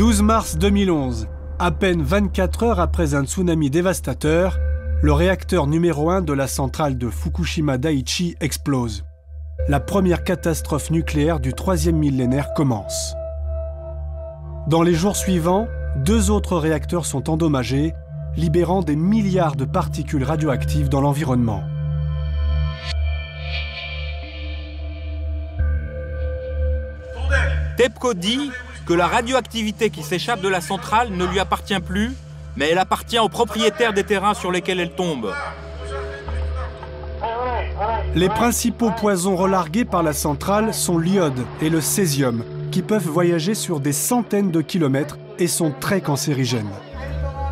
12 mars 2011, à peine 24 heures après un tsunami dévastateur, le réacteur numéro 1 de la centrale de Fukushima Daiichi explose. La première catastrophe nucléaire du 3e millénaire commence. Dans les jours suivants, 2 autres réacteurs sont endommagés, libérant des milliards de particules radioactives dans l'environnement. TEPCO dit que la radioactivité qui s'échappe de la centrale ne lui appartient plus, mais elle appartient aux propriétaires des terrains sur lesquels elle tombe. Les principaux poisons relargués par la centrale sont l'iode et le césium, qui peuvent voyager sur des centaines de kilomètres et sont très cancérigènes.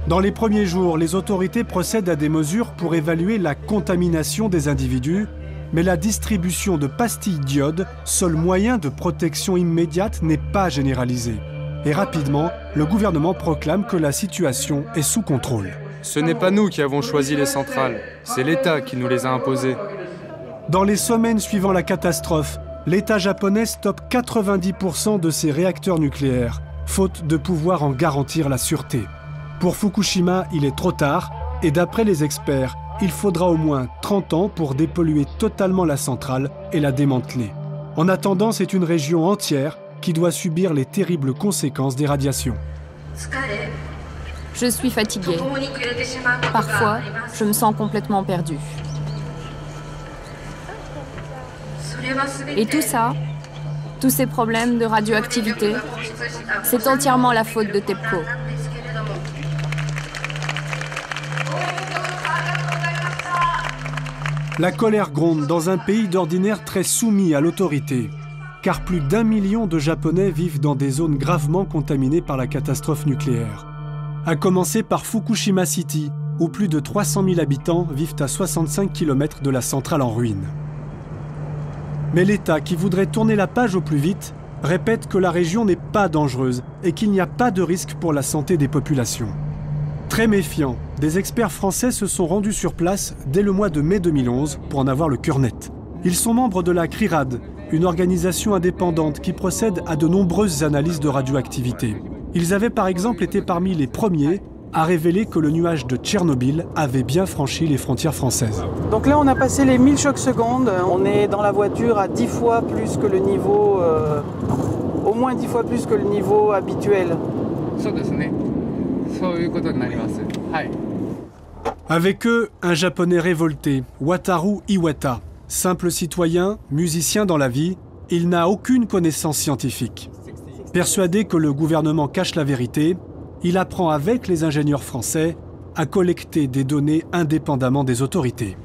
Dans les premiers jours, les autorités procèdent à des mesures pour évaluer la contamination des individus, mais la distribution de pastilles d'iode, seul moyen de protection immédiate, n'est pas généralisée. Et rapidement, le gouvernement proclame que la situation est sous contrôle. Ce n'est pas nous qui avons choisi les centrales, c'est l'État qui nous les a imposées. Dans les semaines suivant la catastrophe, l'État japonais stoppe 90% de ses réacteurs nucléaires, faute de pouvoir en garantir la sûreté. Pour Fukushima, il est trop tard, et d'après les experts, il faudra au moins 30 ans pour dépolluer totalement la centrale et la démanteler. En attendant, c'est une région entière qui doit subir les terribles conséquences des radiations. Je suis fatiguée. Parfois, je me sens complètement perdue. Et tout ça, tous ces problèmes de radioactivité, c'est entièrement la faute de TEPCO. La colère gronde dans un pays d'ordinaire très soumis à l'autorité, car plus d'1 million de Japonais vivent dans des zones gravement contaminées par la catastrophe nucléaire. À commencer par Fukushima City, où plus de 300 000 habitants vivent à 65 km de la centrale en ruine. Mais l'État, qui voudrait tourner la page au plus vite, répète que la région n'est pas dangereuse et qu'il n'y a pas de risque pour la santé des populations. Très méfiants, des experts français se sont rendus sur place dès le mois de mai 2011 pour en avoir le cœur net. Ils sont membres de la CRIRAD, une organisation indépendante qui procède à de nombreuses analyses de radioactivité. Ils avaient par exemple été parmi les premiers à révéler que le nuage de Tchernobyl avait bien franchi les frontières françaises. Donc là, on a passé les 1000 chocs secondes. On est dans la voiture à 10 fois plus que le niveau, au moins 10 fois plus que le niveau habituel. Avec eux, un Japonais révolté, Wataru Iwata. Simple citoyen, musicien dans la vie, il n'a aucune connaissance scientifique. Persuadé que le gouvernement cache la vérité, il apprend avec les ingénieurs français à collecter des données indépendamment des autorités.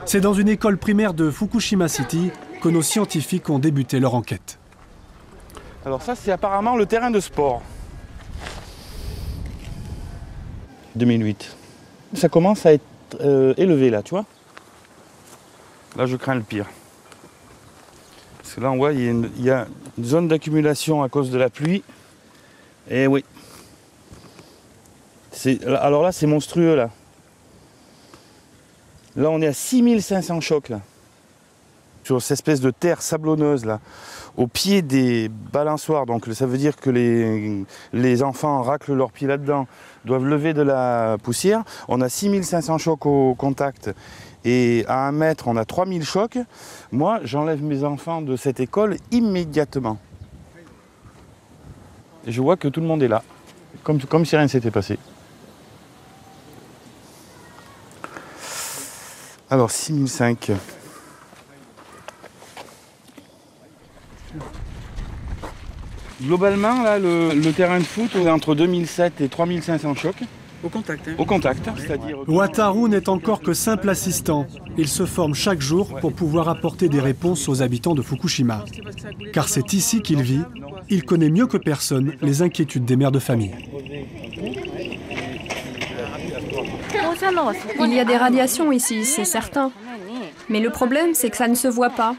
C'est dans une école primaire de Fukushima City que nos scientifiques ont débuté leur enquête. Alors ça, c'est apparemment le terrain de sport. 2008. Ça commence à être élevé là, tu vois. Là, je crains le pire. Parce que là, on voit, il y a une zone d'accumulation à cause de la pluie. Et oui. Alors là, c'est monstrueux, là. Là, on est à 6500 chocs, là. Sur cette espèce de terre sablonneuse, là, au pied des balançoires. Donc, ça veut dire que les enfants raclent leurs pieds là-dedans, doivent lever de la poussière. On a 6500 chocs au contact. Et à 1 mètre, on a 3000 chocs. Moi, j'enlève mes enfants de cette école immédiatement. Et je vois que tout le monde est là, comme si rien ne s'était passé. Alors, 6005. Globalement, là, le terrain de foot, on est entre 2007 et 3500 chocs. Au contact. Hein. Au contact, c'est-à-dire... Wataru n'est encore que simple assistant. Il se forme chaque jour pour pouvoir apporter des réponses aux habitants de Fukushima. Car c'est ici qu'il vit. Il connaît mieux que personne les inquiétudes des mères de famille. Il y a des radiations ici, c'est certain. Mais le problème, c'est que ça ne se voit pas.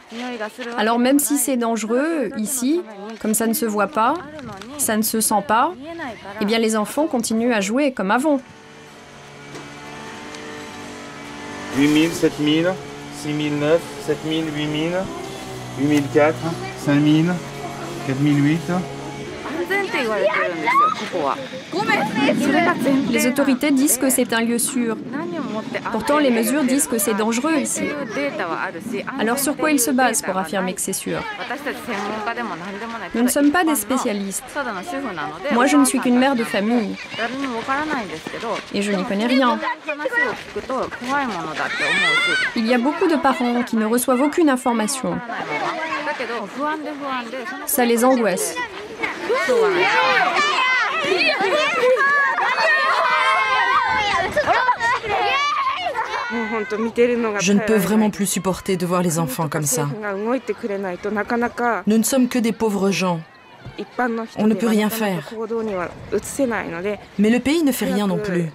Alors même si c'est dangereux, ici, comme ça ne se voit pas, ça ne se sent pas, eh bien les enfants continuent à jouer comme avant. 8000, 7000, 6009, 7000, 8000, 8004, 5000, 4008. Les autorités disent que c'est un lieu sûr. Pourtant, les mesures disent que c'est dangereux ici. Alors sur quoi ils se basent pour affirmer que c'est sûr? Nous ne sommes pas des spécialistes. Moi, je ne suis qu'une mère de famille. Et je n'y connais rien. Il y a beaucoup de parents qui ne reçoivent aucune information. Ça les angoisse. Je ne peux vraiment plus supporter de voir les enfants comme ça. Nous ne sommes que des pauvres gens. On ne peut rien faire. Mais le pays ne fait rien non plus.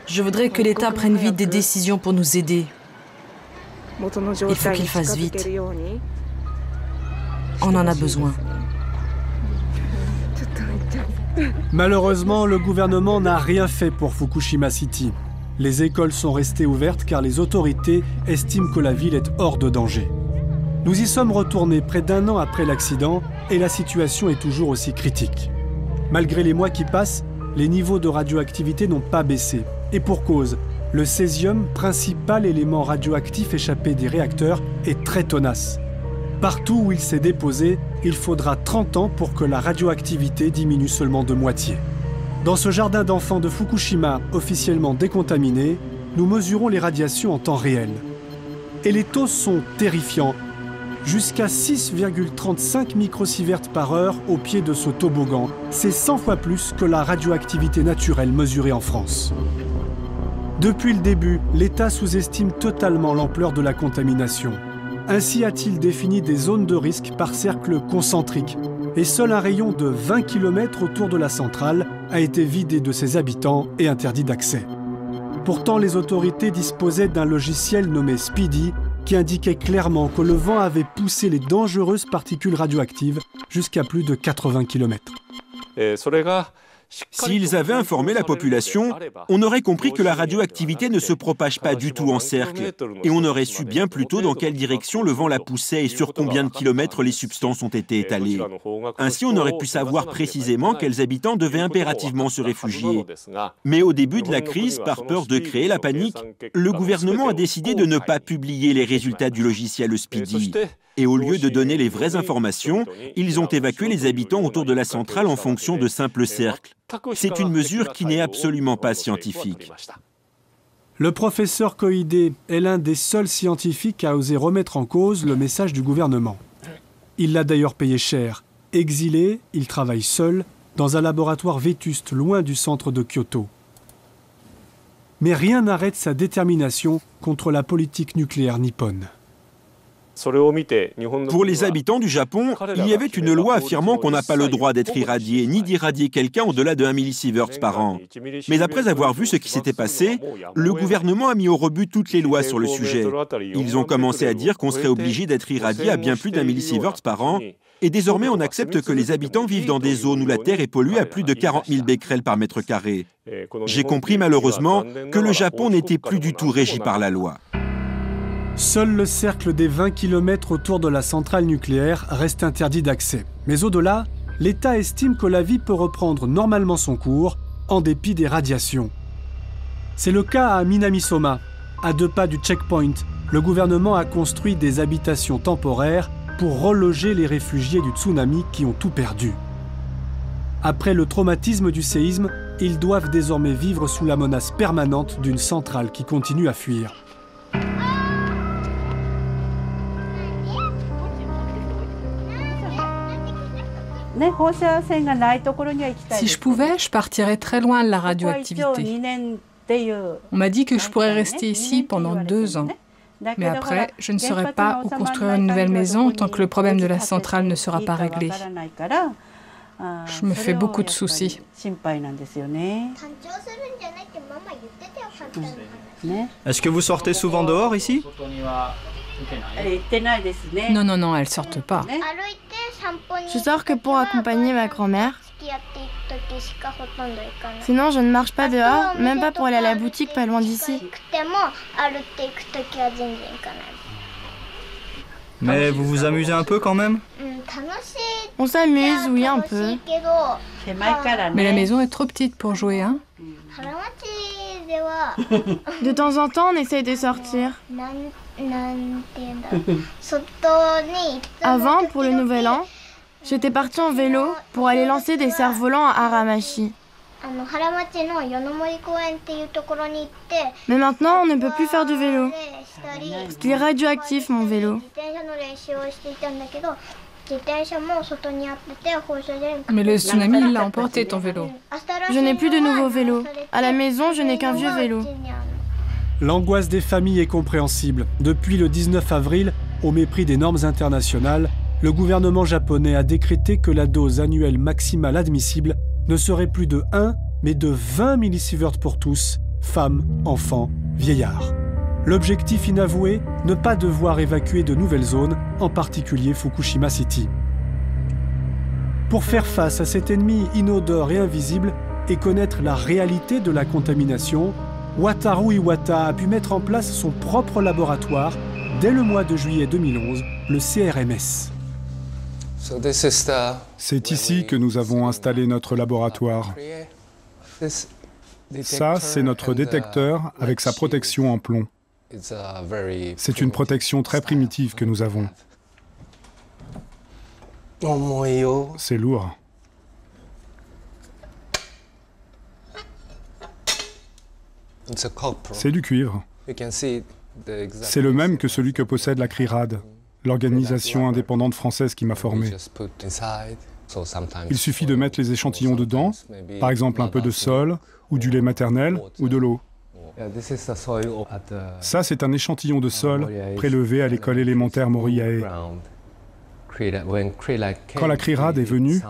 Je voudrais que l'État prenne vite des décisions pour nous aider. Il faut qu'il fasse vite. On en a besoin. Malheureusement, le gouvernement n'a rien fait pour Fukushima City. Les écoles sont restées ouvertes car les autorités estiment que la ville est hors de danger. Nous y sommes retournés près d'1 an après l'accident et la situation est toujours aussi critique. Malgré les mois qui passent, les niveaux de radioactivité n'ont pas baissé. Et pour cause, le césium, principal élément radioactif échappé des réacteurs, est très tenace. Partout où il s'est déposé, il faudra 30 ans pour que la radioactivité diminue seulement de moitié. Dans ce jardin d'enfants de Fukushima, officiellement décontaminé, nous mesurons les radiations en temps réel. Et les taux sont terrifiants. Jusqu'à 6,35 microsieverts par heure au pied de ce toboggan. C'est 100 fois plus que la radioactivité naturelle mesurée en France. Depuis le début, l'État sous-estime totalement l'ampleur de la contamination. Ainsi a-t-il défini des zones de risque par cercle concentrique. Et seul un rayon de 20 km autour de la centrale a été vidé de ses habitants et interdit d'accès. Pourtant, les autorités disposaient d'un logiciel nommé Speedy qui indiquait clairement que le vent avait poussé les dangereuses particules radioactives jusqu'à plus de 80 km. S'ils avaient informé la population, on aurait compris que la radioactivité ne se propage pas du tout en cercle. Et on aurait su bien plus tôt dans quelle direction le vent la poussait et sur combien de kilomètres les substances ont été étalées. Ainsi, on aurait pu savoir précisément quels habitants devaient impérativement se réfugier. Mais au début de la crise, par peur de créer la panique, le gouvernement a décidé de ne pas publier les résultats du logiciel Speedy. Et au lieu de donner les vraies informations, ils ont évacué les habitants autour de la centrale en fonction de simples cercles. C'est une mesure qui n'est absolument pas scientifique. Le professeur Koide est l'un des seuls scientifiques à oser remettre en cause le message du gouvernement. Il l'a d'ailleurs payé cher. Exilé, il travaille seul, dans un laboratoire vétuste loin du centre de Kyoto. Mais rien n'arrête sa détermination contre la politique nucléaire nippone. Pour les habitants du Japon, il y avait une loi affirmant qu'on n'a pas le droit d'être irradié, ni d'irradier quelqu'un au-delà de 1 millisieverts par an. Mais après avoir vu ce qui s'était passé, le gouvernement a mis au rebut toutes les lois sur le sujet. Ils ont commencé à dire qu'on serait obligé d'être irradié à bien plus d'1 millisieverts par an. Et désormais, on accepte que les habitants vivent dans des zones où la Terre est polluée à plus de 40 000 becquerels par mètre carré. J'ai compris malheureusement que le Japon n'était plus du tout régi par la loi. Seul le cercle des 20 km autour de la centrale nucléaire reste interdit d'accès. Mais au-delà, l'État estime que la vie peut reprendre normalement son cours, en dépit des radiations. C'est le cas à Minamisoma. À 2 pas du checkpoint, le gouvernement a construit des habitations temporaires pour reloger les réfugiés du tsunami qui ont tout perdu. Après le traumatisme du séisme, ils doivent désormais vivre sous la menace permanente d'une centrale qui continue à fuir. Si je pouvais, je partirais très loin de la radioactivité. On m'a dit que je pourrais rester ici pendant 2 ans. Mais après, je ne saurais pas où construire une nouvelle maison tant que le problème de la centrale ne sera pas réglé. Je me fais beaucoup de soucis. Est-ce que vous sortez souvent dehors ici? Non, non, non, elles sortent pas. Je sors que pour accompagner ma grand-mère. Sinon, je ne marche pas dehors, même pas pour aller à la boutique pas loin d'ici. Mais vous vous amusez un peu quand même? On s'amuse, oui, un peu. Mais la maison est trop petite pour jouer, hein? De temps en temps, on essaye de sortir. Avant, pour le Nouvel An, j'étais partie en vélo pour aller lancer des cerfs-volants à Haramachi. Mais maintenant, on ne peut plus faire de vélo. Parce qu'il est radioactif, mon vélo. Mais le tsunami, il l'a emporté, ton vélo. Je n'ai plus de nouveau vélo. À la maison, je n'ai qu'un vieux vélo. L'angoisse des familles est compréhensible. Depuis le 19 avril, au mépris des normes internationales, le gouvernement japonais a décrété que la dose annuelle maximale admissible ne serait plus de 1, mais de 20 millisieverts pour tous, femmes, enfants, vieillards. L'objectif inavoué, ne pas devoir évacuer de nouvelles zones, en particulier Fukushima City. Pour faire face à cet ennemi inodore et invisible et connaître la réalité de la contamination, Wataru Iwata a pu mettre en place son propre laboratoire dès le mois de juillet 2011, le CRMS. C'est ici que nous avons installé notre laboratoire. Ça, c'est notre détecteur avec sa protection en plomb. C'est une protection très primitive que nous avons. C'est lourd. C'est du cuivre. C'est le même que celui que possède la CRIRAD, l'organisation indépendante française qui m'a formé. Il suffit de mettre les échantillons dedans, par exemple un peu de sol, ou du lait maternel, ou de l'eau. Ça, c'est un échantillon de sol prélevé à l'école élémentaire Moriyae. Quand la CRIRAD est venue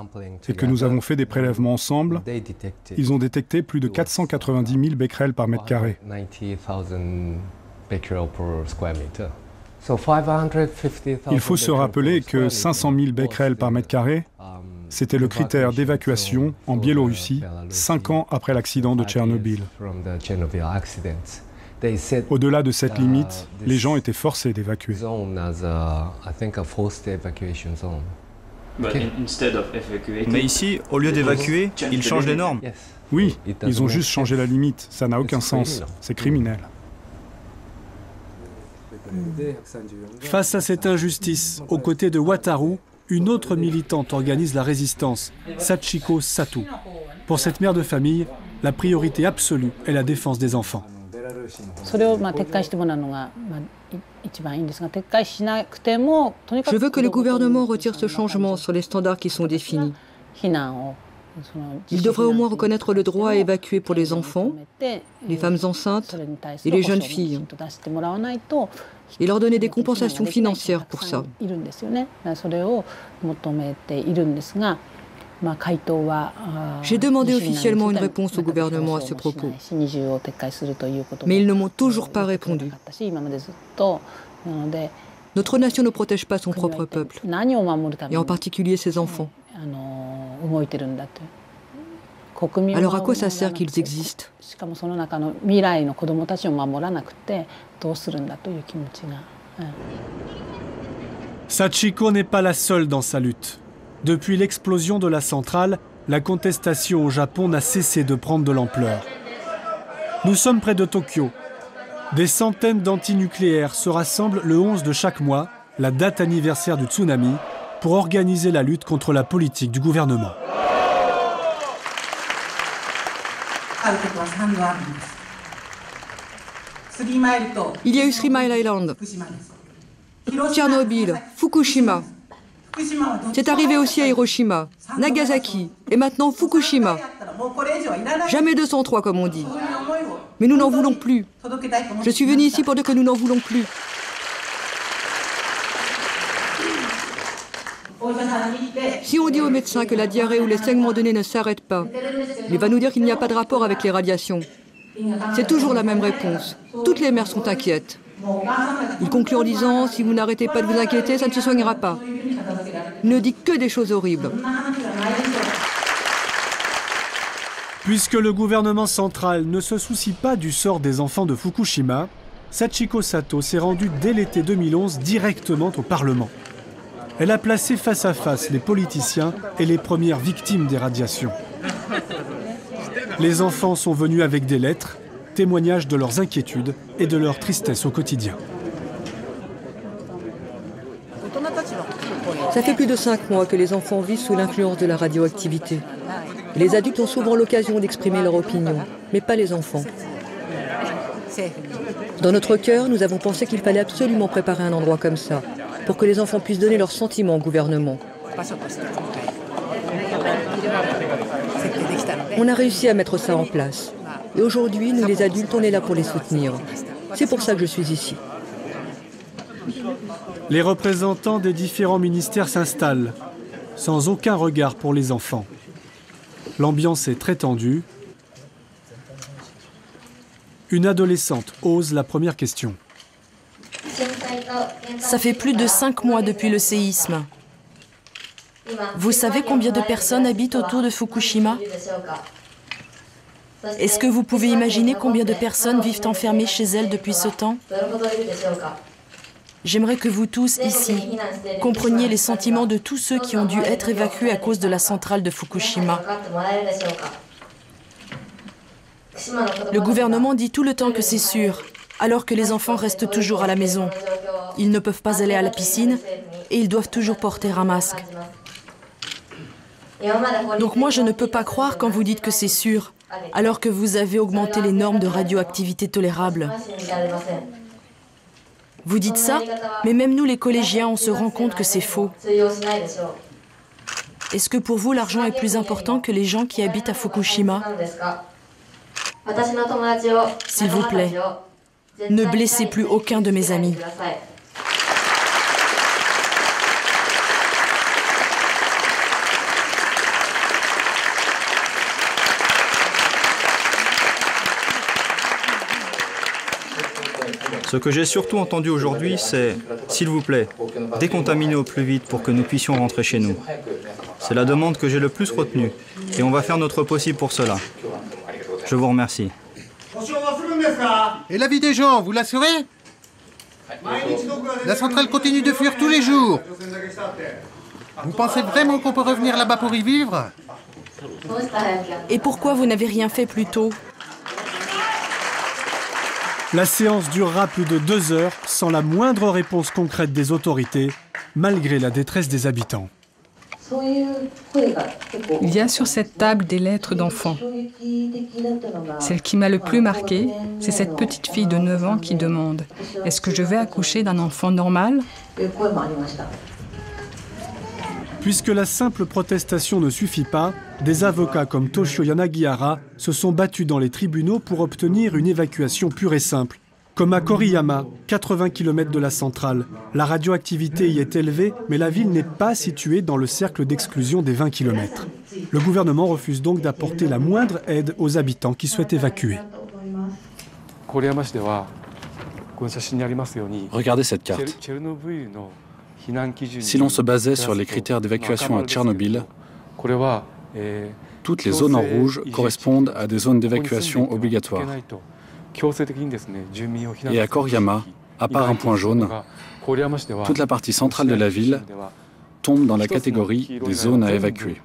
et que nous avons fait des prélèvements ensemble, ils ont détecté plus de 490 000 becquerels par mètre carré. Il faut se rappeler que 500 000 becquerels par mètre carré, c'était le critère d'évacuation en Biélorussie 5 ans après l'accident de Tchernobyl. Au-delà de cette limite, les gens étaient forcés d'évacuer. Mais ici, au lieu d'évacuer, ils changent les normes. Oui, ils ont juste changé la limite. Ça n'a aucun sens. C'est criminel. Face à cette injustice, aux côtés de Wataru, une autre militante organise la résistance, Sachiko Sato. Pour cette mère de famille, la priorité absolue est la défense des enfants. Je veux que le gouvernement retire ce changement sur les standards qui sont définis. Il devrait au moins reconnaître le droit à évacuer pour les enfants, les femmes enceintes et les jeunes filles, et leur donner des compensations financières pour ça. J'ai demandé officiellement une réponse au gouvernement à ce propos, mais ils ne m'ont toujours pas répondu. Notre nation ne protège pas son propre peuple, et en particulier ses enfants. Alors à quoi ça sert qu'ils existent? Sachiko n'est pas la seule dans sa lutte. Depuis l'explosion de la centrale, la contestation au Japon n'a cessé de prendre de l'ampleur. Nous sommes près de Tokyo. Des centaines d'antinucléaires se rassemblent le 11 de chaque mois, la date anniversaire du tsunami, pour organiser la lutte contre la politique du gouvernement. Il y a eu 3 Mile Island, Tchernobyl, Fukushima. C'est arrivé aussi à Hiroshima, Nagasaki et maintenant Fukushima. Jamais 203 comme on dit. Mais nous n'en voulons plus. Je suis venue ici pour dire que nous n'en voulons plus. Si on dit au médecin que la diarrhée ou les saignements de nez ne s'arrêtent pas, il va nous dire qu'il n'y a pas de rapport avec les radiations. C'est toujours la même réponse. Toutes les mères sont inquiètes. Il conclut en disant « Si vous n'arrêtez pas de vous inquiéter, ça ne se soignera pas ». Il ne dit que des choses horribles. Puisque le gouvernement central ne se soucie pas du sort des enfants de Fukushima, Sachiko Sato s'est rendue dès l'été 2011 directement au Parlement. Elle a placé face à face les politiciens et les premières victimes des radiations. Les enfants sont venus avec des lettres, témoignages de leurs inquiétudes et de leur tristesse au quotidien. Ça fait plus de 5 mois que les enfants vivent sous l'influence de la radioactivité. Les adultes ont souvent l'occasion d'exprimer leur opinion, mais pas les enfants. Dans notre cœur, nous avons pensé qu'il fallait absolument préparer un endroit comme ça, pour que les enfants puissent donner leurs sentiments au gouvernement. On a réussi à mettre ça en place. Et aujourd'hui, nous les adultes, on est là pour les soutenir. C'est pour ça que je suis ici. Les représentants des différents ministères s'installent, sans aucun regard pour les enfants. L'ambiance est très tendue. Une adolescente ose la première question. Ça fait plus de 5 mois depuis le séisme. Vous savez combien de personnes habitent autour de Fukushima? Est-ce que vous pouvez imaginer combien de personnes vivent enfermées chez elles depuis ce temps? J'aimerais que vous tous, ici, compreniez les sentiments de tous ceux qui ont dû être évacués à cause de la centrale de Fukushima. Le gouvernement dit tout le temps que c'est sûr, alors que les enfants restent toujours à la maison. Ils ne peuvent pas aller à la piscine et ils doivent toujours porter un masque. Donc moi, je ne peux pas croire quand vous dites que c'est sûr, alors que vous avez augmenté les normes de radioactivité tolérables. Vous dites ça, mais même nous les collégiens, on se rend compte que c'est faux. Est-ce que pour vous, l'argent est plus important que les gens qui habitent à Fukushima? S'il vous plaît, ne blessez plus aucun de mes amis. Ce que j'ai surtout entendu aujourd'hui, c'est « s'il vous plaît, décontaminez au plus vite pour que nous puissions rentrer chez nous ». C'est la demande que j'ai le plus retenue et on va faire notre possible pour cela. Je vous remercie. Et la vie des gens, vous l'assurez? La centrale continue de fuir tous les jours. Vous pensez vraiment qu'on peut revenir là-bas pour y vivre? Et pourquoi vous n'avez rien fait plus tôt? La séance durera plus de 2 heures sans la moindre réponse concrète des autorités, malgré la détresse des habitants. Il y a sur cette table des lettres d'enfants. Celle qui m'a le plus marquée, c'est cette petite fille de 9 ans qui demande « Est-ce que je vais accoucher d'un enfant normal ?» Puisque la simple protestation ne suffit pas, des avocats comme Toshio Yanagihara se sont battus dans les tribunaux pour obtenir une évacuation pure et simple. Comme à Koriyama, 80 km de la centrale, la radioactivité y est élevée, mais la ville n'est pas située dans le cercle d'exclusion des 20 km. Le gouvernement refuse donc d'apporter la moindre aide aux habitants qui souhaitent évacuer. Regardez cette carte. Si l'on se basait sur les critères d'évacuation à Tchernobyl, toutes les zones en rouge correspondent à des zones d'évacuation obligatoires. Et à Koriyama, à part un point jaune, toute la partie centrale de la ville tombe dans la catégorie des zones à évacuer.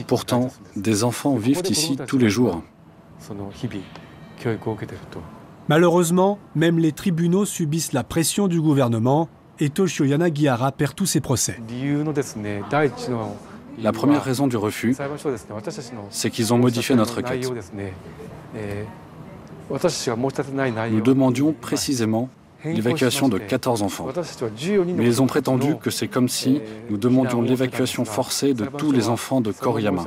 Pourtant, des enfants vivent ici tous les jours. Malheureusement, même les tribunaux subissent la pression du gouvernement et Toshio Yanagihara perd tous ses procès. La première raison du refus, c'est qu'ils ont modifié notre requête. Nous demandions précisément l'évacuation de 14 enfants. Mais ils ont prétendu que c'est comme si nous demandions l'évacuation forcée de tous les enfants de Koriyama,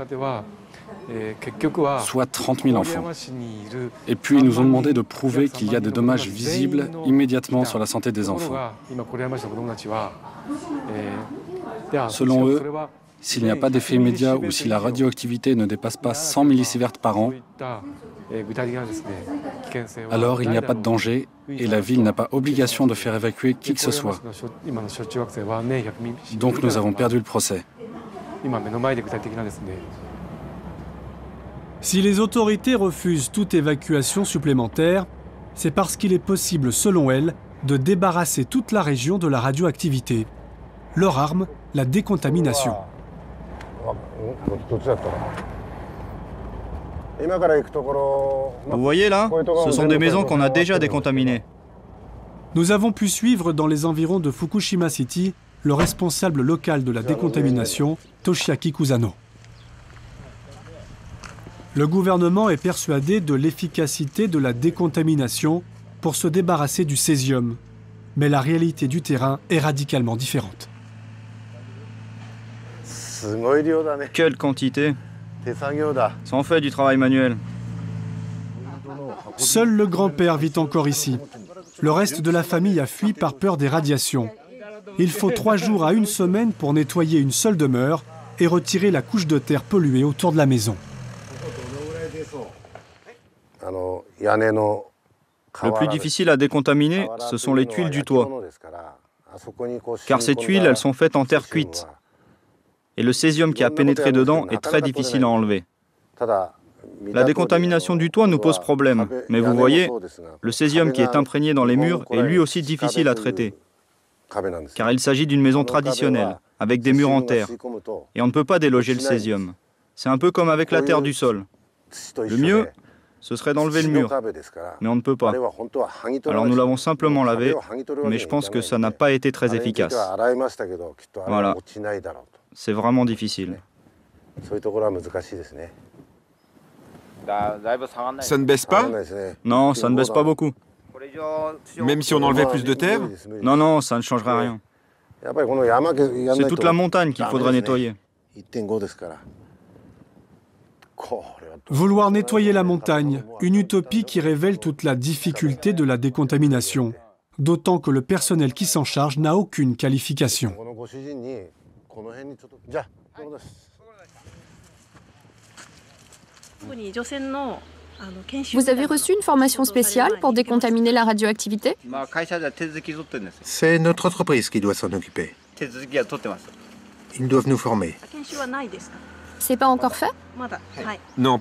soit 30 000 enfants. Et puis ils nous ont demandé de prouver qu'il y a des dommages visibles immédiatement sur la santé des enfants. Selon eux, s'il n'y a pas d'effet immédiat ou si la radioactivité ne dépasse pas 100 millisieverts par an, alors il n'y a pas de danger et la ville n'a pas obligation de faire évacuer qui que ce soit. Donc nous avons perdu le procès. Si les autorités refusent toute évacuation supplémentaire, c'est parce qu'il est possible, selon elles, de débarrasser toute la région de la radioactivité. Leur arme, la décontamination. Vous voyez là, ce sont des maisons qu'on a déjà décontaminées. Nous avons pu suivre dans les environs de Fukushima City le responsable local de la décontamination, Toshiaki Kusano. Le gouvernement est persuadé de l'efficacité de la décontamination pour se débarrasser du césium. Mais la réalité du terrain est radicalement différente. Quelle quantité! Ça en fait du travail manuel. Seul le grand-père vit encore ici. Le reste de la famille a fui par peur des radiations. Il faut 3 jours à 1 semaine pour nettoyer une seule demeure et retirer la couche de terre polluée autour de la maison. Le plus difficile à décontaminer, ce sont les tuiles du toit. Car ces tuiles, elles sont faites en terre cuite. Et le césium qui a pénétré dedans est très difficile à enlever. La décontamination du toit nous pose problème. Mais vous voyez, le césium qui est imprégné dans les murs est lui aussi difficile à traiter. Car il s'agit d'une maison traditionnelle, avec des murs en terre. Et on ne peut pas déloger le césium. C'est un peu comme avec la terre du sol. Le mieux, ce serait d'enlever le mur. Mais on ne peut pas. Alors nous l'avons simplement lavé, mais je pense que ça n'a pas été très efficace. Voilà. C'est vraiment difficile. Ça ne baisse pas? Non, ça ne baisse pas beaucoup. Même si on enlevait plus de terre? Non, non, ça ne changerait rien. C'est toute la montagne qu'il faudrait nettoyer. Vouloir nettoyer la montagne, une utopie qui révèle toute la difficulté de la décontamination. D'autant que le personnel qui s'en charge n'a aucune qualification. Vous avez reçu une formation spéciale pour décontaminer la radioactivité? C'est notre entreprise qui doit s'en occuper. Ils doivent nous former. C'est pas encore fait? Non.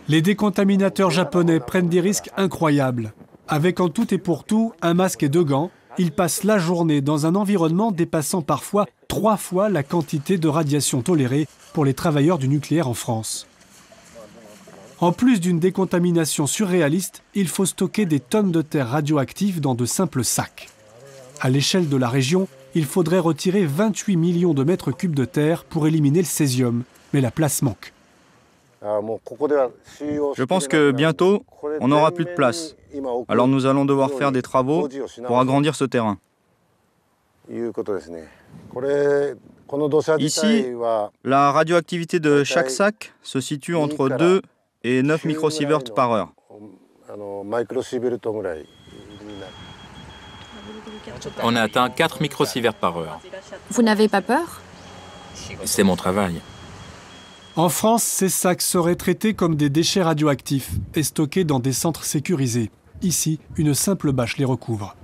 Les décontaminateurs japonais prennent des risques incroyables. Avec en tout et pour tout un masque et 2 gants, ils passent la journée dans un environnement dépassant parfois 3 fois la quantité de radiation tolérée pour les travailleurs du nucléaire en France. En plus d'une décontamination surréaliste, il faut stocker des tonnes de terre radioactive dans de simples sacs. À l'échelle de la région, il faudrait retirer 28 millions de mètres cubes de terre pour éliminer le césium, mais la place manque. Je pense que bientôt, on n'aura plus de place. Alors nous allons devoir faire des travaux pour agrandir ce terrain. Ici, la radioactivité de chaque sac se situe entre 2 et 9 microsieverts par heure. On a atteint 4 microsieverts par heure. Vous n'avez pas peur? C'est mon travail. En France, ces sacs seraient traités comme des déchets radioactifs et stockés dans des centres sécurisés. Ici, une simple bâche les recouvre.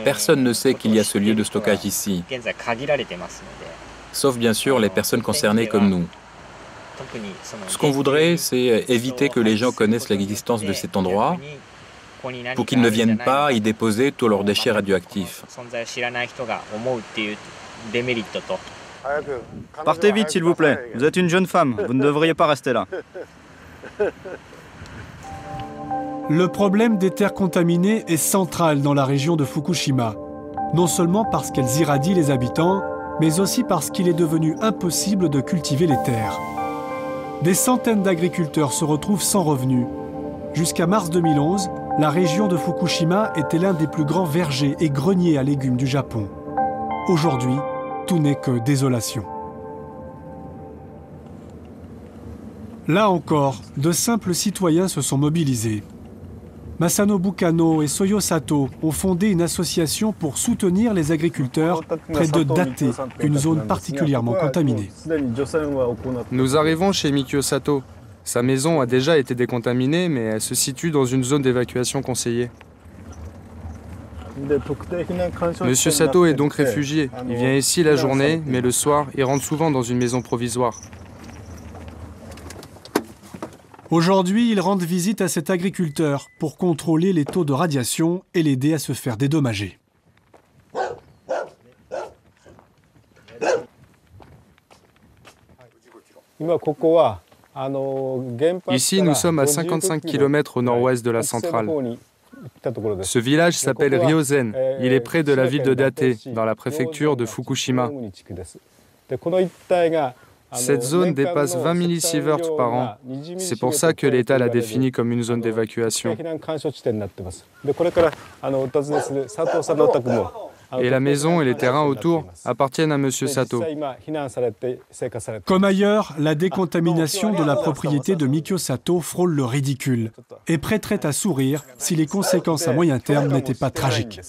Personne ne sait qu'il y a ce lieu de stockage ici, sauf bien sûr les personnes concernées comme nous. Ce qu'on voudrait, c'est éviter que les gens connaissent l'existence de cet endroit pour qu'ils ne viennent pas y déposer tous leurs déchets radioactifs. Partez vite, s'il vous plaît. Vous êtes une jeune femme, vous ne devriez pas rester là. Le problème des terres contaminées est central dans la région de Fukushima. Non seulement parce qu'elles irradient les habitants, mais aussi parce qu'il est devenu impossible de cultiver les terres. Des centaines d'agriculteurs se retrouvent sans revenus. Jusqu'à mars 2011, la région de Fukushima était l'un des plus grands vergers et greniers à légumes du Japon. Aujourd'hui, tout n'est que désolation. Là encore, de simples citoyens se sont mobilisés. Masanobu Kano et Soyo Sato ont fondé une association pour soutenir les agriculteurs près de Date, une zone particulièrement contaminée. Nous arrivons chez Mikio Sato. Sa maison a déjà été décontaminée, mais elle se situe dans une zone d'évacuation conseillée. Monsieur Sato est donc réfugié. Il vient ici la journée, mais le soir, il rentre souvent dans une maison provisoire. Aujourd'hui, ils rendent visite à cet agriculteur pour contrôler les taux de radiation et l'aider à se faire dédommager. Ici, nous sommes à 55 km au nord-ouest de la centrale. Ce village s'appelle Ryozen. Il est près de la ville de Date, dans la préfecture de Fukushima. Cette zone dépasse 20 millisieverts par an. C'est pour ça que l'État l'a définie comme une zone d'évacuation. Et la maison et les terrains autour appartiennent à M. Sato. Comme ailleurs, la décontamination de la propriété de Mikio Sato frôle le ridicule et prêterait à sourire si les conséquences à moyen terme n'étaient pas tragiques.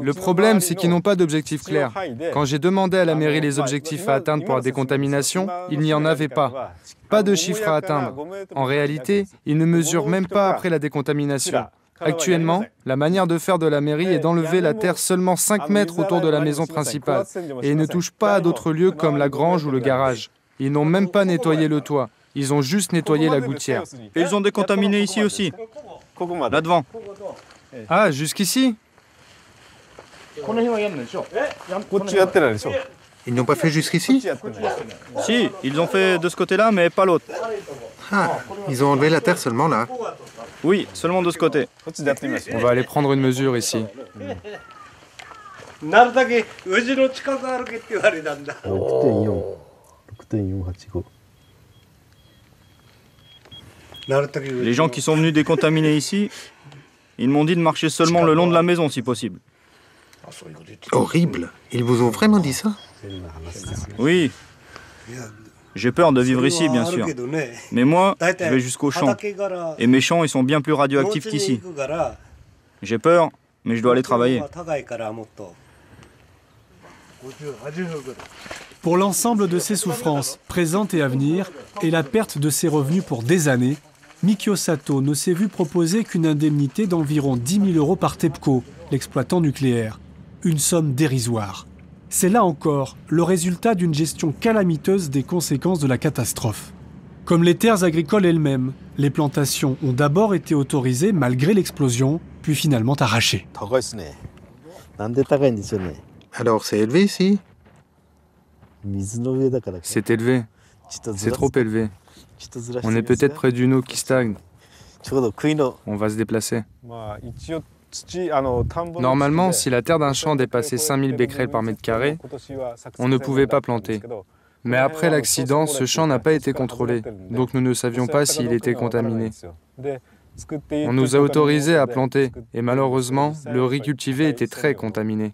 Le problème, c'est qu'ils n'ont pas d'objectif clair. Quand j'ai demandé à la mairie les objectifs à atteindre pour la décontamination, il n'y en avait pas. Pas de chiffres à atteindre. En réalité, ils ne mesurent même pas après la décontamination. Actuellement, la manière de faire de la mairie est d'enlever la terre seulement 5 mètres autour de la maison principale et ils ne touchent pas à d'autres lieux comme la grange ou le garage. Ils n'ont même pas nettoyé le toit, ils ont juste nettoyé la gouttière. Et ils ont décontaminé ici aussi, là devant. Ah, jusqu'ici? Ils n'ont pas fait jusqu'ici? Si, ils ont fait de ce côté-là, mais pas l'autre. Ah, ils ont enlevé la terre seulement là. Oui, seulement de ce côté. On va aller prendre une mesure ici. Les gens qui sont venus décontaminer ici, ils m'ont dit de marcher seulement le long de la maison si possible. Horrible. Ils vous ont vraiment dit ça? Oui. J'ai peur de vivre ici, bien sûr. Mais moi, je vais jusqu'au champ. Et mes champs, ils sont bien plus radioactifs qu'ici. J'ai peur, mais je dois aller travailler. Pour l'ensemble de ses souffrances, présentes et à venir, et la perte de ses revenus pour des années, Mikio Sato ne s'est vu proposer qu'une indemnité d'environ 10 000 € par TEPCO, l'exploitant nucléaire. Une somme dérisoire. C'est là encore le résultat d'une gestion calamiteuse des conséquences de la catastrophe. Comme les terres agricoles elles-mêmes, les plantations ont d'abord été autorisées malgré l'explosion, puis finalement arrachées. Alors c'est élevé ici? C'est élevé. C'est trop élevé. On est peut-être près d'une eau qui stagne. On va se déplacer. Normalement, si la terre d'un champ dépassait 5000 becquerels par mètre carré, on ne pouvait pas planter. Mais après l'accident, ce champ n'a pas été contrôlé, donc nous ne savions pas s'il était contaminé. On nous a autorisés à planter, et malheureusement, le riz cultivé était très contaminé.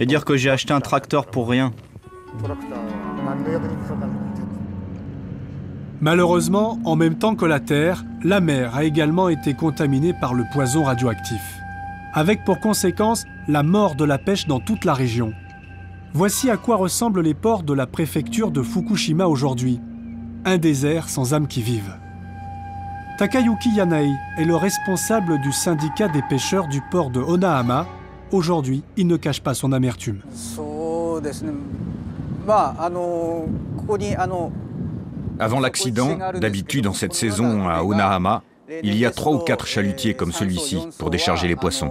Et dire que j'ai acheté un tracteur pour rien. Malheureusement, en même temps que la terre, la mer a également été contaminée par le poison radioactif, avec pour conséquence la mort de la pêche dans toute la région. Voici à quoi ressemblent les ports de la préfecture de Fukushima aujourd'hui. Un désert sans âme qui vive. Takayuki Yanai est le responsable du syndicat des pêcheurs du port de Onahama. Aujourd'hui, il ne cache pas son amertume. Avant l'accident, d'habitude en cette saison à Onahama, il y a 3 ou 4 chalutiers comme celui-ci pour décharger les poissons.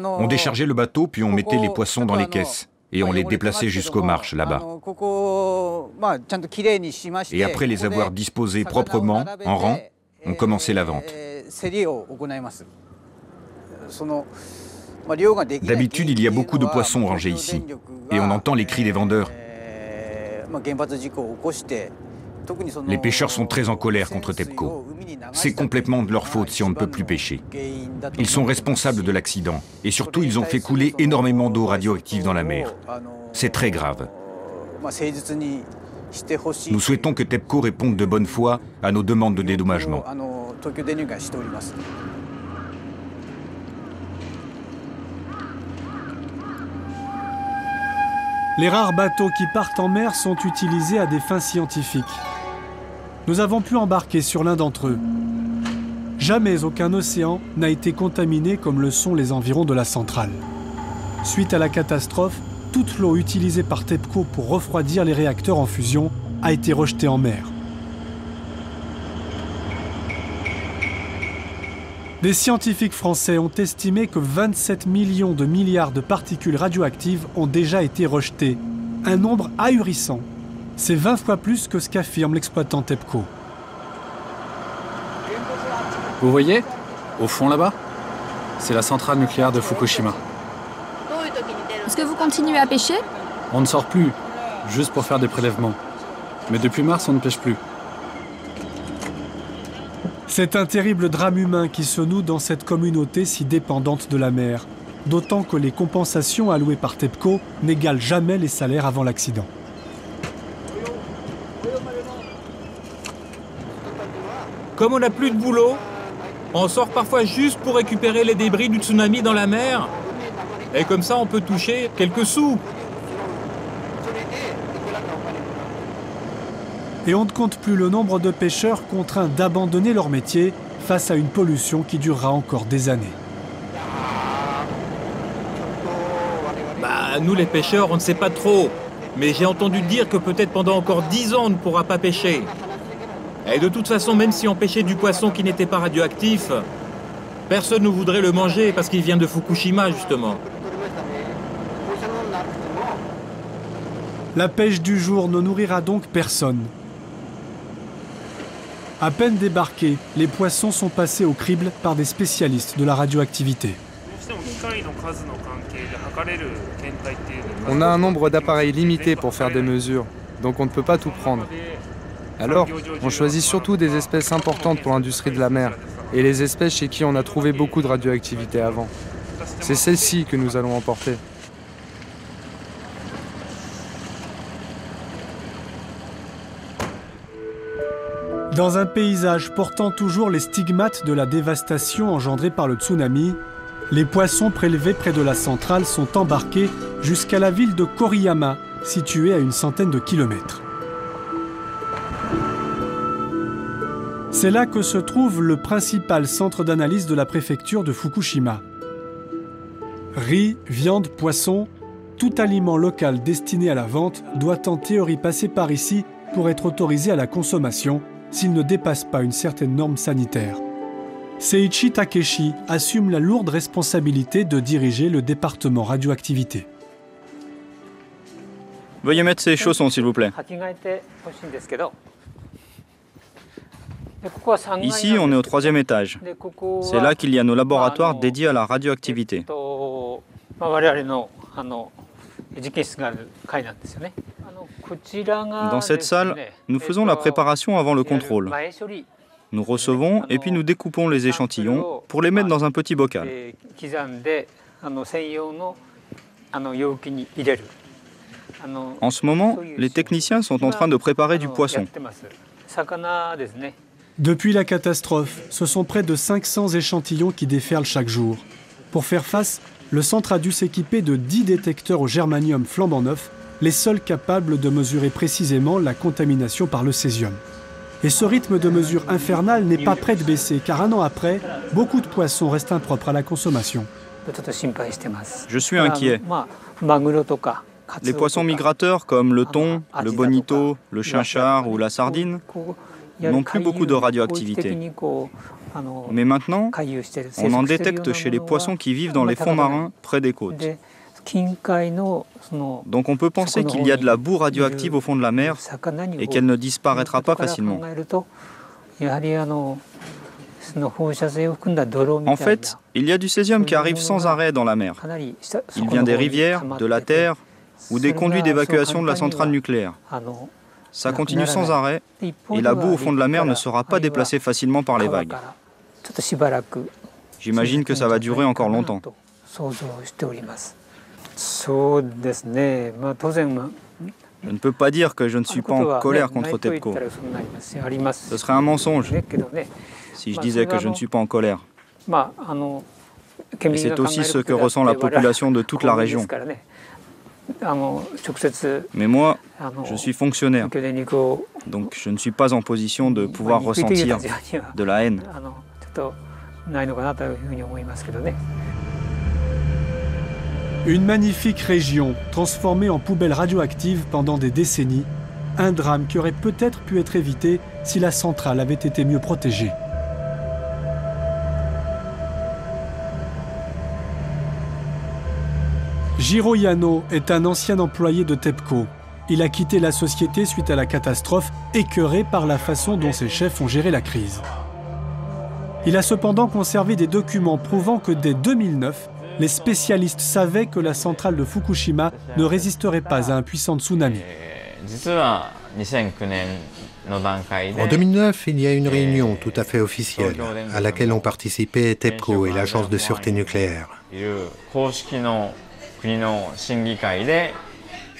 On déchargeait le bateau puis on mettait les poissons dans les caisses et on les déplaçait jusqu'aux marches là-bas. Et après les avoir disposés proprement, en rang, on commençait la vente. D'habitude, il y a beaucoup de poissons rangés ici, et on entend les cris des vendeurs. Les pêcheurs sont très en colère contre TEPCO. C'est complètement de leur faute si on ne peut plus pêcher. Ils sont responsables de l'accident, et surtout ils ont fait couler énormément d'eau radioactive dans la mer. C'est très grave. Nous souhaitons que TEPCO réponde de bonne foi à nos demandes de dédommagement. Les rares bateaux qui partent en mer sont utilisés à des fins scientifiques. Nous avons pu embarquer sur l'un d'entre eux. Jamais aucun océan n'a été contaminé comme le sont les environs de la centrale. Suite à la catastrophe, toute l'eau utilisée par TEPCO pour refroidir les réacteurs en fusion a été rejetée en mer. Des scientifiques français ont estimé que 27 millions de milliards de particules radioactives ont déjà été rejetées. Un nombre ahurissant. C'est 20 fois plus que ce qu'affirme l'exploitant TEPCO. Vous voyez, au fond là-bas, c'est la centrale nucléaire de Fukushima. Est-ce que vous continuez à pêcher? On ne sort plus, juste pour faire des prélèvements. Mais depuis mars, on ne pêche plus. C'est un terrible drame humain qui se noue dans cette communauté si dépendante de la mer. D'autant que les compensations allouées par TEPCO n'égalent jamais les salaires avant l'accident. Comme on n'a plus de boulot, on sort parfois juste pour récupérer les débris du tsunami dans la mer. Et comme ça, on peut toucher quelques sous. Et on ne compte plus le nombre de pêcheurs contraints d'abandonner leur métier face à une pollution qui durera encore des années. Bah, nous les pêcheurs, on ne sait pas trop. Mais j'ai entendu dire que peut-être pendant encore 10 ans, on ne pourra pas pêcher. Et de toute façon, même si on pêchait du poisson qui n'était pas radioactif, personne ne voudrait le manger parce qu'il vient de Fukushima, justement. La pêche du jour ne nourrira donc personne. À peine débarqués, les poissons sont passés au crible par des spécialistes de la radioactivité. On a un nombre d'appareils limité pour faire des mesures, donc on ne peut pas tout prendre. Alors, on choisit surtout des espèces importantes pour l'industrie de la mer, et les espèces chez qui on a trouvé beaucoup de radioactivité avant. C'est celles-ci que nous allons emporter. Dans un paysage portant toujours les stigmates de la dévastation engendrée par le tsunami, les poissons prélevés près de la centrale sont embarqués jusqu'à la ville de Koriyama, située à une centaine de kilomètres. C'est là que se trouve le principal centre d'analyse de la préfecture de Fukushima. Riz, viande, poisson, tout aliment local destiné à la vente doit en théorie passer par ici pour être autorisé à la consommation s'il ne dépasse pas une certaine norme sanitaire. Seiichi Takeshi assume la lourde responsabilité de diriger le département radioactivité. Veuillez mettre ces chaussons, s'il vous plaît. Ici, on est au 3e étage. C'est là qu'il y a nos laboratoires dédiés à la radioactivité. Dans cette salle, nous faisons la préparation avant le contrôle. Nous recevons et puis nous découpons les échantillons pour les mettre dans un petit bocal. En ce moment, les techniciens sont en train de préparer du poisson. Depuis la catastrophe, ce sont près de 500 échantillons qui déferlent chaque jour. Pour faire face, le centre a dû s'équiper de 10 détecteurs au germanium flambant neuf, les seuls capables de mesurer précisément la contamination par le césium. Et ce rythme de mesure infernal n'est pas prêt de baisser, car un an après, beaucoup de poissons restent impropres à la consommation. Je suis inquiet. Les poissons migrateurs comme le thon, le bonito, le chinchard ou la sardine n'ont plus beaucoup de radioactivité. Mais maintenant, on en détecte chez les poissons qui vivent dans les fonds marins près des côtes. Donc on peut penser qu'il y a de la boue radioactive au fond de la mer et qu'elle ne disparaîtra pas facilement. En fait, il y a du césium qui arrive sans arrêt dans la mer. Il vient des rivières, de la terre ou des conduits d'évacuation de la centrale nucléaire. Ça continue sans arrêt et la boue au fond de la mer ne sera pas déplacée facilement par les vagues. J'imagine que ça va durer encore longtemps. Je ne peux pas dire que je ne suis pas en colère contre TEPCO. Ce serait un mensonge si je disais que je ne suis pas en colère. Et c'est aussi ce que ressent la population de toute la région. Mais moi, je suis fonctionnaire, donc je ne suis pas en position de pouvoir ressentir de la haine. Une magnifique région transformée en poubelle radioactive pendant des décennies, un drame qui aurait peut-être pu être évité si la centrale avait été mieux protégée. Jiro Yano est un ancien employé de TEPCO. Il a quitté la société suite à la catastrophe, écœuré par la façon dont ses chefs ont géré la crise. Il a cependant conservé des documents prouvant que dès 2009, les spécialistes savaient que la centrale de Fukushima ne résisterait pas à un puissant tsunami. En 2009, il y a une réunion tout à fait officielle à laquelle ont participé TEPCO et l'Agence de sûreté nucléaire.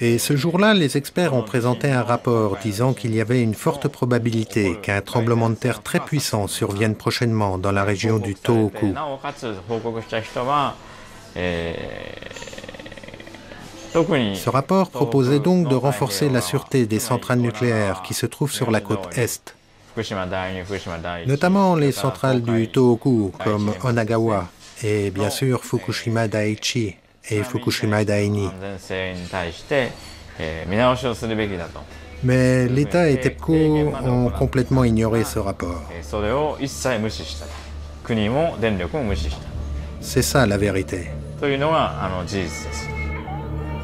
Et ce jour-là, les experts ont présenté un rapport disant qu'il y avait une forte probabilité qu'un tremblement de terre très puissant survienne prochainement dans la région du Tohoku. Ce rapport proposait donc de renforcer la sûreté des centrales nucléaires qui se trouvent sur la côte Est, notamment les centrales du Tohoku comme Onagawa et bien sûr Fukushima Daiichi et Fukushima Daini. Mais l'État et TEPCO ont complètement ignoré ce rapport. C'est ça la vérité.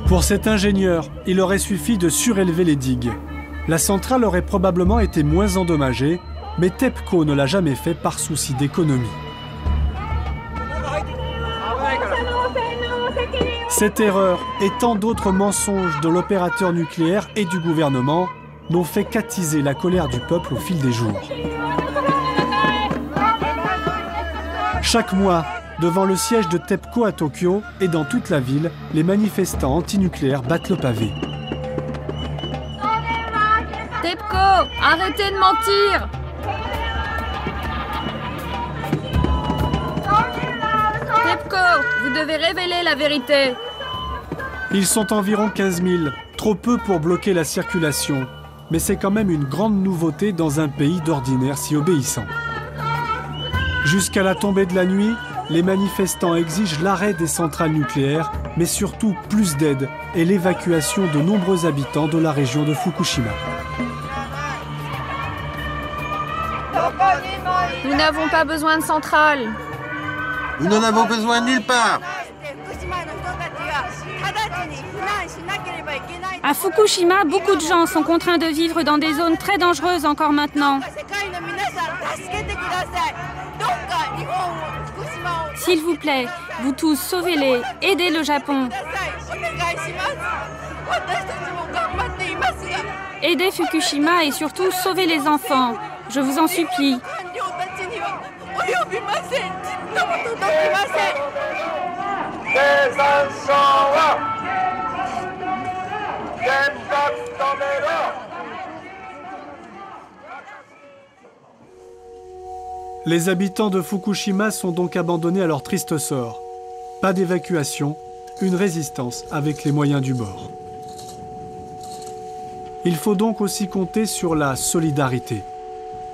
Pour cet ingénieur, il aurait suffi de surélever les digues. La centrale aurait probablement été moins endommagée, mais TEPCO ne l'a jamais fait par souci d'économie. Cette erreur et tant d'autres mensonges de l'opérateur nucléaire et du gouvernement n'ont fait qu'attiser la colère du peuple au fil des jours. Chaque mois, devant le siège de TEPCO à Tokyo et dans toute la ville, les manifestants antinucléaires battent le pavé. TEPCO, arrêtez de mentir! TEPCO, vous devez révéler la vérité. Ils sont environ 15 000, trop peu pour bloquer la circulation. Mais c'est quand même une grande nouveauté dans un pays d'ordinaire si obéissant. Jusqu'à la tombée de la nuit, les manifestants exigent l'arrêt des centrales nucléaires, mais surtout plus d'aide et l'évacuation de nombreux habitants de la région de Fukushima. Nous n'avons pas besoin de centrales. Nous n'en avons besoin nulle part. À Fukushima, beaucoup de gens sont contraints de vivre dans des zones très dangereuses encore maintenant. S'il vous plaît, vous tous, sauvez-les, aidez le Japon. Aidez Fukushima et surtout sauvez les enfants. Je vous en supplie. Les habitants de Fukushima sont donc abandonnés à leur triste sort. Pas d'évacuation, une résistance avec les moyens du bord. Il faut donc aussi compter sur la solidarité.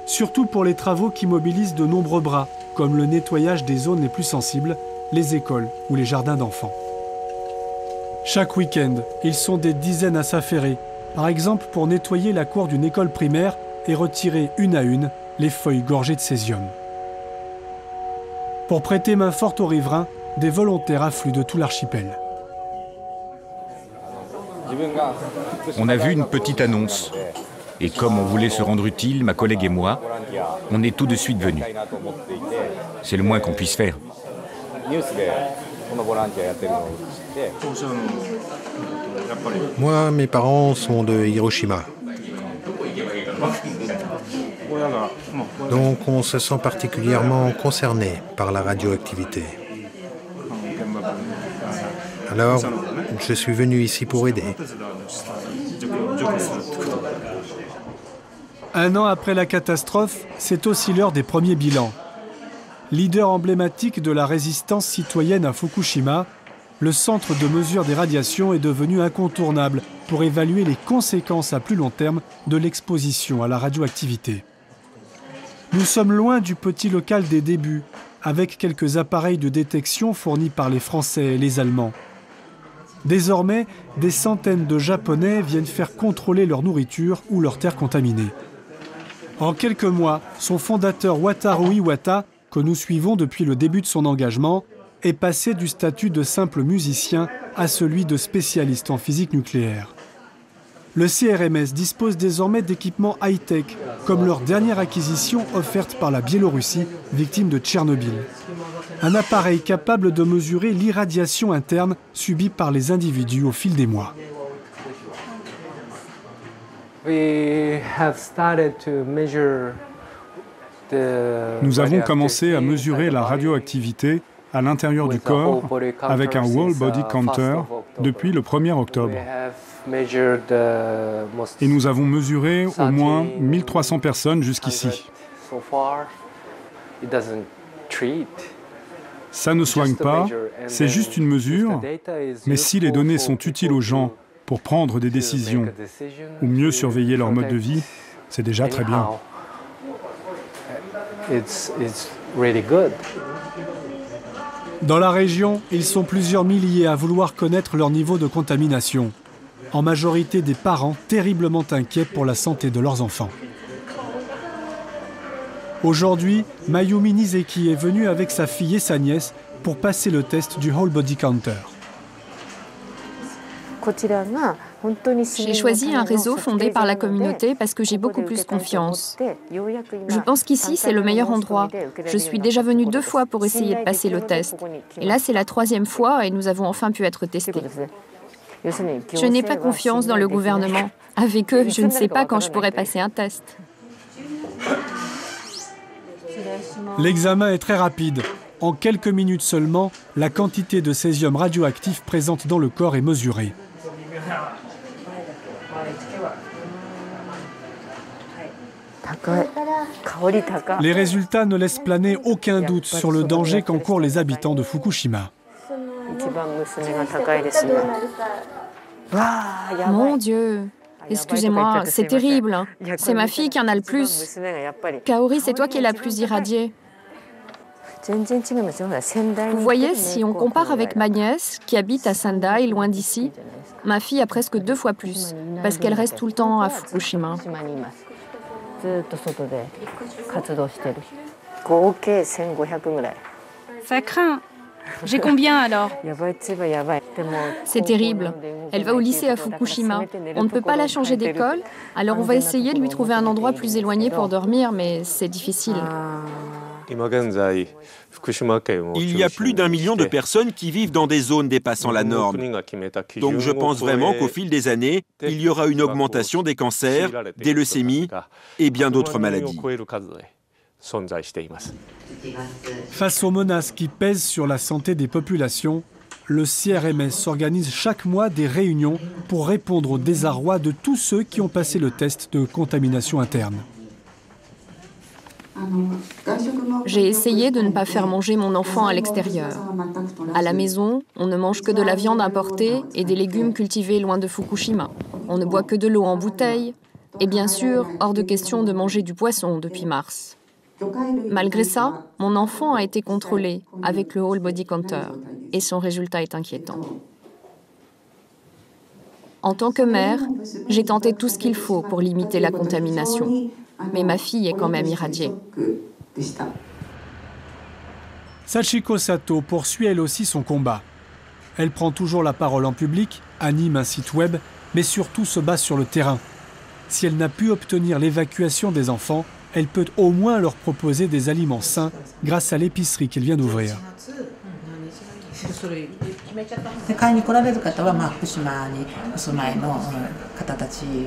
Surtout pour les travaux qui mobilisent de nombreux bras, comme le nettoyage des zones les plus sensibles, les écoles ou les jardins d'enfants. Chaque week-end, ils sont des dizaines à s'affairer, par exemple pour nettoyer la cour d'une école primaire et retirer une à une les feuilles gorgées de césium. Pour prêter main forte aux riverains, des volontaires affluent de tout l'archipel. On a vu une petite annonce. Et comme on voulait se rendre utile, ma collègue et moi, on est tout de suite venus. C'est le moins qu'on puisse faire. Moi, mes parents sont de Hiroshima. Donc on se sent particulièrement concerné par la radioactivité. Alors, je suis venu ici pour aider. Un an après la catastrophe, c'est aussi l'heure des premiers bilans. Leader emblématique de la résistance citoyenne à Fukushima, le centre de mesure des radiations est devenu incontournable pour évaluer les conséquences à plus long terme de l'exposition à la radioactivité. Nous sommes loin du petit local des débuts, avec quelques appareils de détection fournis par les Français et les Allemands. Désormais, des centaines de Japonais viennent faire contrôler leur nourriture ou leurs terres contaminées. En quelques mois, son fondateur Wataru Iwata, que nous suivons depuis le début de son engagement, est passé du statut de simple musicien à celui de spécialiste en physique nucléaire. Le CRMS dispose désormais d'équipements high-tech, comme leur dernière acquisition offerte par la Biélorussie, victime de Tchernobyl. Un appareil capable de mesurer l'irradiation interne subie par les individus au fil des mois. Nous avons commencé à mesurer la radioactivité à l'intérieur du corps avec un Whole Body Counter depuis le 1er octobre. Et nous avons mesuré au moins 1300 personnes jusqu'ici. Ça ne soigne pas, c'est juste une mesure, mais si les données sont utiles aux gens pour prendre des décisions ou mieux surveiller leur mode de vie, c'est déjà très bien. Dans la région, ils sont plusieurs milliers à vouloir connaître leur niveau de contamination. En majorité des parents terriblement inquiets pour la santé de leurs enfants. Aujourd'hui, Mayumi Nizeki est venue avec sa fille et sa nièce pour passer le test du Whole Body Counter. J'ai choisi un réseau fondé par la communauté parce que j'ai beaucoup plus confiance. Je pense qu'ici, c'est le meilleur endroit. Je suis déjà venue 2 fois pour essayer de passer le test. Et là, c'est la 3e fois et nous avons enfin pu être testés. Je n'ai pas confiance dans le gouvernement. Avec eux, je ne sais pas quand je pourrai passer un test. L'examen est très rapide. En quelques minutes seulement, la quantité de césium radioactif présente dans le corps est mesurée. Les résultats ne laissent planer aucun doute sur le danger qu'encourent les habitants de Fukushima. Mon Dieu, excusez-moi, c'est terrible. C'est ma fille qui en a le plus. Kaori, c'est toi qui es la plus irradiée. Vous voyez, si on compare avec ma nièce, qui habite à Sendai, loin d'ici, ma fille a presque 2 fois plus, parce qu'elle reste tout le temps à Fukushima. Ça craint. J'ai combien alors? C'est terrible. Elle va au lycée à Fukushima. On ne peut pas la changer d'école, alors on va essayer de lui trouver un endroit plus éloigné pour dormir, mais c'est difficile. Il y a plus d'1 million de personnes qui vivent dans des zones dépassant la norme. Donc je pense vraiment qu'au fil des années, il y aura une augmentation des cancers, des leucémies et bien d'autres maladies. Face aux menaces qui pèsent sur la santé des populations, le CRMS organise chaque mois des réunions pour répondre au désarroi de tous ceux qui ont passé le test de contamination interne. J'ai essayé de ne pas faire manger mon enfant à l'extérieur. À la maison, on ne mange que de la viande importée et des légumes cultivés loin de Fukushima. On ne boit que de l'eau en bouteille. Et bien sûr, hors de question de manger du poisson depuis mars. Malgré ça, mon enfant a été contrôlé avec le Whole Body Counter et son résultat est inquiétant. En tant que mère, j'ai tenté tout ce qu'il faut pour limiter la contamination. Mais ma fille est quand même irradiée. Sachiko Sato poursuit elle aussi son combat. Elle prend toujours la parole en public, anime un site web, mais surtout se bat sur le terrain. Si elle n'a pu obtenir l'évacuation des enfants, elle peut au moins leur proposer des aliments sains grâce à l'épicerie qu'elle vient d'ouvrir.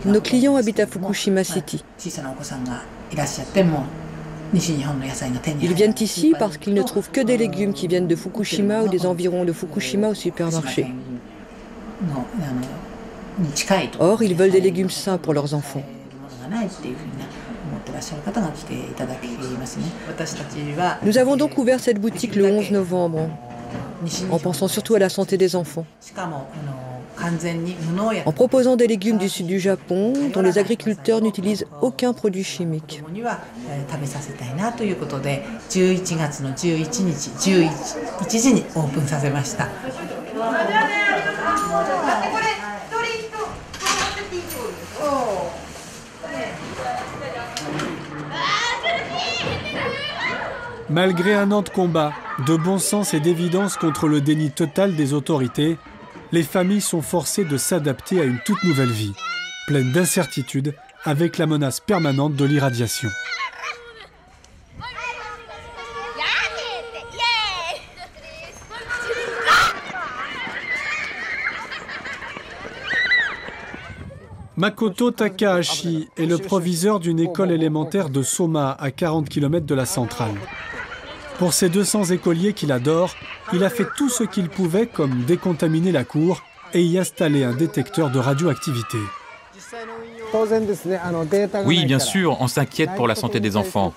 Nos clients habitent à Fukushima City. Ils viennent ici parce qu'ils ne trouvent que des légumes qui viennent de Fukushima ou des environs de Fukushima au supermarché. Or, ils veulent des légumes sains pour leurs enfants. Nous avons donc ouvert cette boutique le 11 novembre, en pensant surtout à la santé des enfants. en proposant des légumes du sud du Japon dont les agriculteurs n'utilisent aucun produit chimique. Malgré un an de combat, de bon sens et d'évidence contre le déni total des autorités, les familles sont forcées de s'adapter à une toute nouvelle vie, pleine d'incertitudes, avec la menace permanente de l'irradiation. Makoto Takahashi est le proviseur d'une école élémentaire de Soma, à 40 km de la centrale. Pour ses 200 écoliers qu'il adore, il a fait tout ce qu'il pouvait comme décontaminer la cour et y installer un détecteur de radioactivité. Oui, bien sûr, on s'inquiète pour la santé des enfants,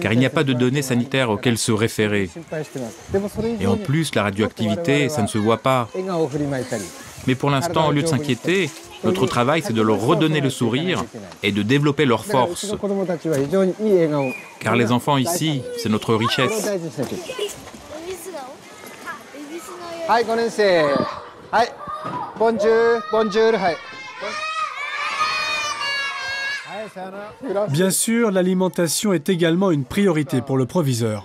car il n'y a pas de données sanitaires auxquelles se référer. Et en plus, la radioactivité, ça ne se voit pas. Mais pour l'instant, au lieu de s'inquiéter, notre travail, c'est de leur redonner le sourire et de développer leur force. Car les enfants ici, c'est notre richesse. Bien sûr, l'alimentation est également une priorité pour le proviseur.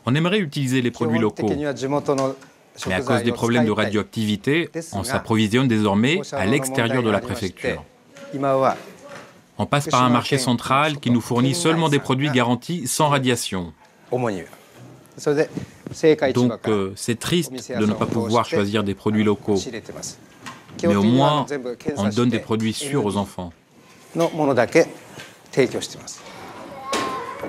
On aimerait utiliser les produits locaux, mais à cause des problèmes de radioactivité, on s'approvisionne désormais à l'extérieur de la préfecture. On passe par un marché central qui nous fournit seulement des produits garantis sans radiation. Donc c'est triste de ne pas pouvoir choisir des produits locaux. Mais au moins, on donne des produits sûrs aux enfants.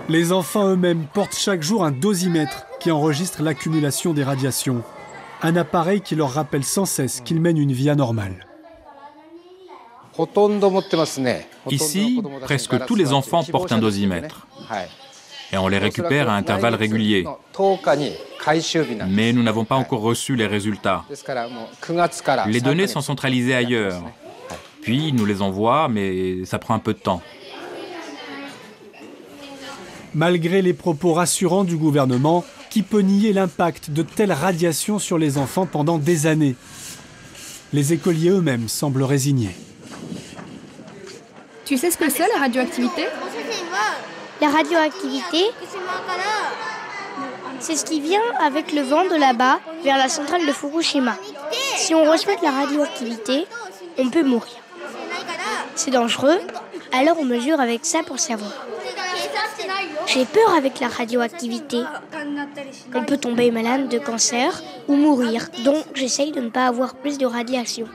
Les enfants eux-mêmes portent chaque jour un dosimètre qui enregistre l'accumulation des radiations. Un appareil qui leur rappelle sans cesse qu'ils mènent une vie anormale. Ici, presque tous les enfants portent un dosimètre. Et on les récupère à intervalles réguliers. Mais nous n'avons pas encore reçu les résultats. Les données sont centralisées ailleurs. Puis nous les envoient, mais ça prend un peu de temps. Malgré les propos rassurants du gouvernement, qui peut nier l'impact de telles radiations sur les enfants pendant des années? Les écoliers eux-mêmes semblent résignés. Tu sais ce que c'est la radioactivité? La radioactivité, c'est ce qui vient avec le vent de là-bas vers la centrale de Fukushima. Si on reçoit de la radioactivité, on peut mourir. C'est dangereux, alors on mesure avec ça pour savoir. J'ai peur avec la radioactivité. On peut tomber malade de cancer ou mourir, donc j'essaye de ne pas avoir plus de radiation.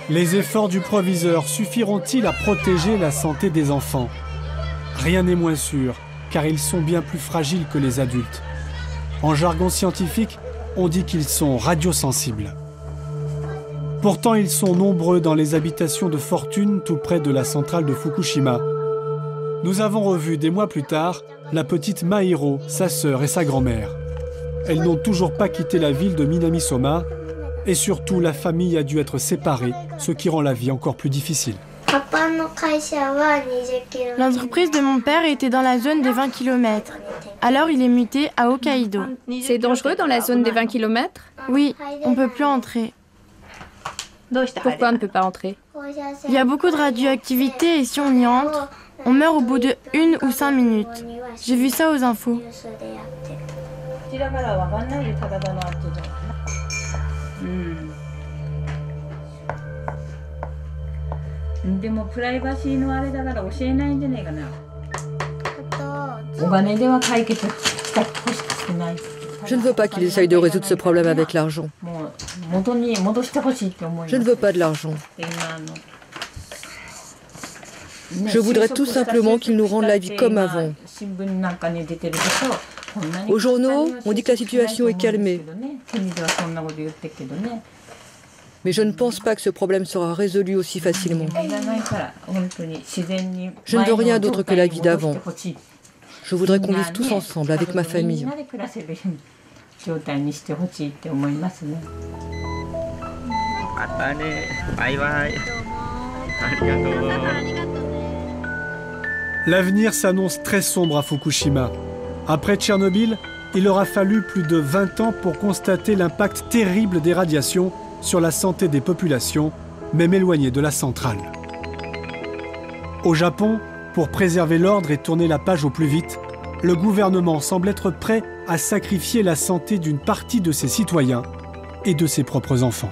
Les efforts du proviseur suffiront-ils à protéger la santé des enfants? Rien n'est moins sûr, car ils sont bien plus fragiles que les adultes. En jargon scientifique, on dit qu'ils sont radiosensibles. Pourtant, ils sont nombreux dans les habitations de fortune tout près de la centrale de Fukushima. Nous avons revu des mois plus tard la petite Mahiro, sa sœur et sa grand-mère. Elles n'ont toujours pas quitté la ville de Minamisoma et surtout la famille a dû être séparée, ce qui rend la vie encore plus difficile. L'entreprise de mon père était dans la zone des 20 km. Alors il est muté à Hokkaido. C'est dangereux dans la zone des 20 km? Oui, on ne peut plus entrer. Pourquoi on ne peut pas entrer? Il y a beaucoup de radioactivité et si on y entre, on meurt au bout de 1 ou 5 minutes. J'ai vu ça aux infos. Je ne veux pas qu'ils essayent de résoudre ce problème avec l'argent. Je ne veux pas de l'argent. Je voudrais tout simplement qu'ils nous rendent la vie comme avant. Aux journaux, on dit que la situation est calmée. Mais je ne pense pas que ce problème sera résolu aussi facilement. Je ne veux rien d'autre que la vie d'avant. Je voudrais qu'on vive tous ensemble avec ma famille. L'avenir s'annonce très sombre à Fukushima. Après Tchernobyl, il aura fallu plus de 20 ans pour constater l'impact terrible des radiations sur la santé des populations, même éloignées de la centrale. Au Japon, pour préserver l'ordre et tourner la page au plus vite, le gouvernement semble être prêt à sacrifier la santé d'une partie de ses citoyens et de ses propres enfants.